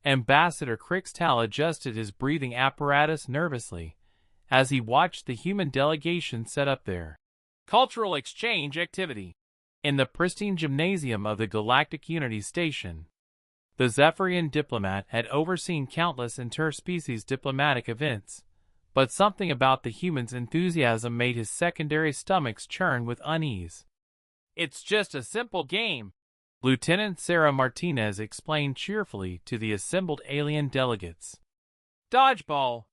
Ambassador Crixtal adjusted his breathing apparatus nervously as he watched the human delegation set up their cultural exchange activity in the pristine gymnasium of the Galactic Unity Station. The Zephyrian diplomat had overseen countless interspecies diplomatic events, but something about the humans' enthusiasm made his secondary stomachs churn with unease. "It's just a simple game," Lieutenant Sarah Martinez explained cheerfully to the assembled alien delegates. "Dodgeball.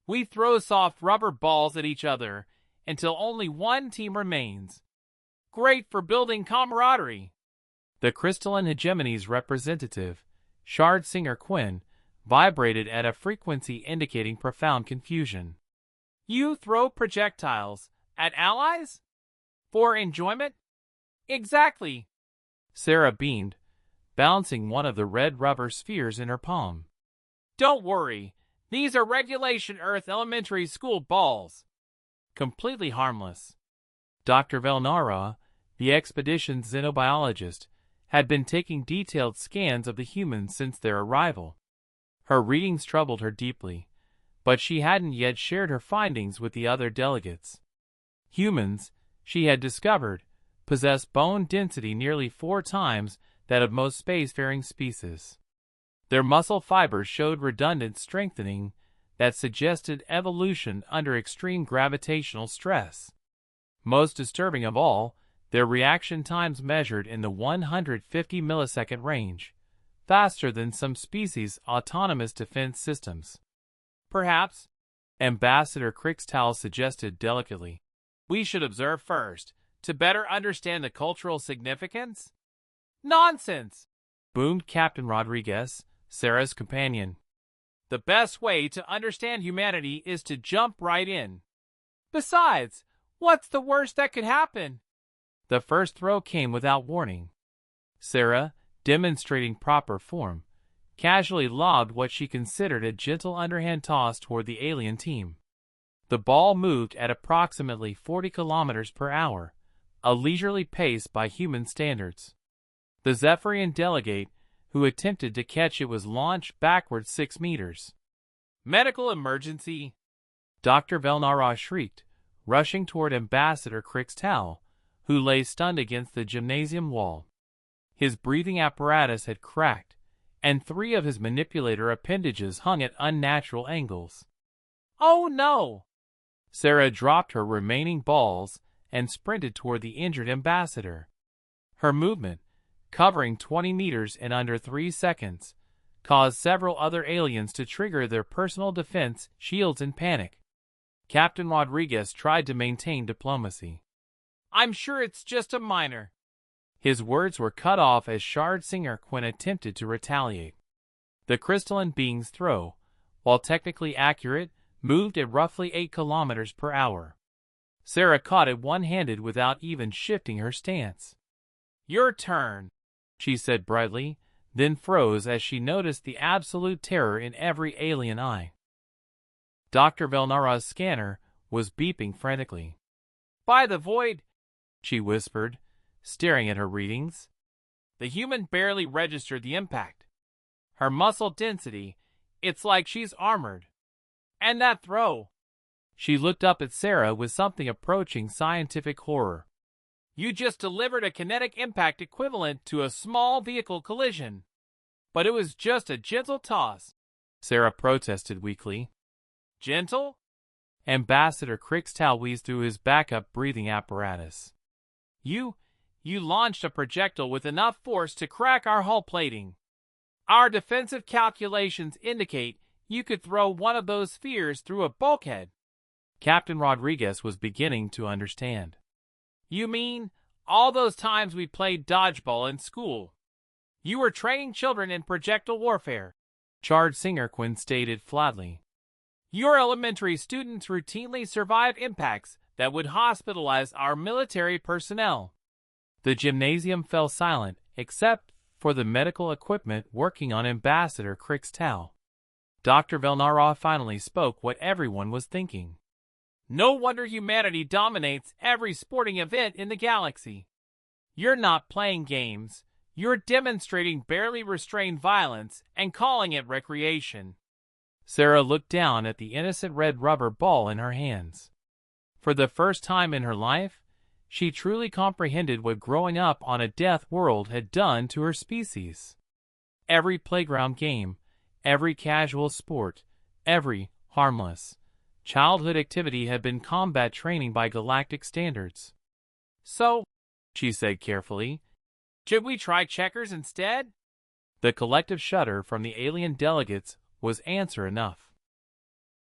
We throw soft rubber balls at each other until only one team remains. Great for building camaraderie." The crystalline hegemony's representative, Shard Singer Quinn, vibrated at a frequency indicating profound confusion. "You throw projectiles at allies? For enjoyment?" "Exactly," Sarah beamed, bouncing one of the red rubber spheres in her palm. "Don't worry, these are regulation Earth elementary school balls. Completely harmless." Dr. Velnara, the expedition's xenobiologist, had been taking detailed scans of the humans since their arrival. Her readings troubled her deeply, but she hadn't yet shared her findings with the other delegates. Humans, she had discovered, possess bone density nearly 4 times that of most spacefaring species. Their muscle fibers showed redundant strengthening that suggested evolution under extreme gravitational stress. Most disturbing of all, their reaction times measured in the 150 millisecond range, faster than some species' autonomous defense systems. "Perhaps," Ambassador Crixtal suggested delicately, "we should observe first, to better understand the cultural significance?" "Nonsense!" boomed Captain Rodriguez, Sarah's companion. "The best way to understand humanity is to jump right in. Besides, what's the worst that could happen?" The first throw came without warning. Sarah, demonstrating proper form, casually lobbed what she considered a gentle underhand toss toward the alien team. The ball moved at approximately 40 kilometers per hour, a leisurely pace by human standards. The Zephyrian delegate, who attempted to catch it, was launched backward 6 meters. "Medical emergency!" Dr. Velnara shrieked, rushing toward Ambassador Crixtal, who lay stunned against the gymnasium wall. His breathing apparatus had cracked, and 3 of his manipulator appendages hung at unnatural angles. "Oh no!" Sarah dropped her remaining balls and sprinted toward the injured ambassador. Her movement, covering 20 meters in under 3 seconds, caused several other aliens to trigger their personal defense shields in panic. Captain Rodriguez tried to maintain diplomacy. "I'm sure it's just a minor." His words were cut off as Shard Singer Quinn attempted to retaliate. The crystalline being's throw, while technically accurate, moved at roughly 8 kilometers per hour. Sarah caught it one-handed without even shifting her stance. "Your turn," she said brightly, then froze as she noticed the absolute terror in every alien eye. Dr. Velnara's scanner was beeping frantically. "By the void," she whispered, staring at her readings. "The human barely registered the impact. Her muscle density, it's like she's armored. And that throw." She looked up at Sarah with something approaching scientific horror. "You just delivered a kinetic impact equivalent to a small vehicle collision." "But it was just a gentle toss," Sarah protested weakly. "Gentle?" Ambassador Crixtal wheezed through his backup breathing apparatus. You launched a projectile with enough force to crack our hull plating. Our defensive calculations indicate you could throw one of those spheres through a bulkhead." Captain Rodriguez was beginning to understand. "You mean all those times we played dodgeball in school? You were training children in projectile warfare," Shard Singer Quinn stated flatly. "Your elementary students routinely survive impacts that would hospitalize our military personnel." The gymnasium fell silent, except for the medical equipment working on Ambassador Crixtal. Dr. Velnara finally spoke what everyone was thinking. "No wonder humanity dominates every sporting event in the galaxy. You're not playing games. You're demonstrating barely restrained violence and calling it recreation." Sarah looked down at the innocent red rubber ball in her hands. For the first time in her life, she truly comprehended what growing up on a death world had done to her species. Every playground game, every casual sport, every harmless childhood activity had been combat training by galactic standards. "So," she said carefully, "should we try checkers instead?" The collective shudder from the alien delegates was answer enough.